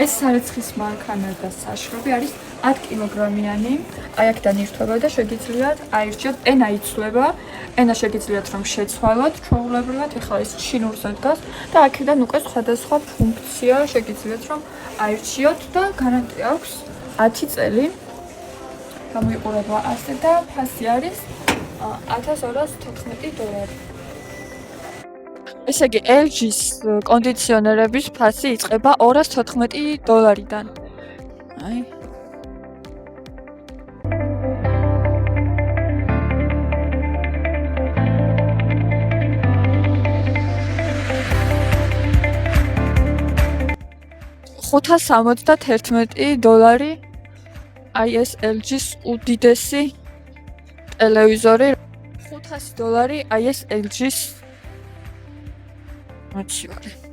ეს სარეცხის მანქანა და საშრობი არის 10 კილოგრამიანი. აი აქედან ირთვება და შეგიძლიათ აირჩიოთ. ენა იცვლება, ენა შეგიძლიათ რომ შეცვალოთ ჩვეულებრივად, ეხლა ეს ჩინურზე დგას და აქედან უკვე სხვადასხვა ფუნქცია შეგიძლიათ რომ აირჩიოთ და გარანტია აქვს 10 წელი. გამოიყურება ასე და ფასი არის $1214. ესე იგი, LG-s კონდიციონერების ფასი იწყება $214-დან. აი. $571. აი ეს LG-s უდიდესი ტელევიზორი. $500. აი ეს LG-s მოჩივარი.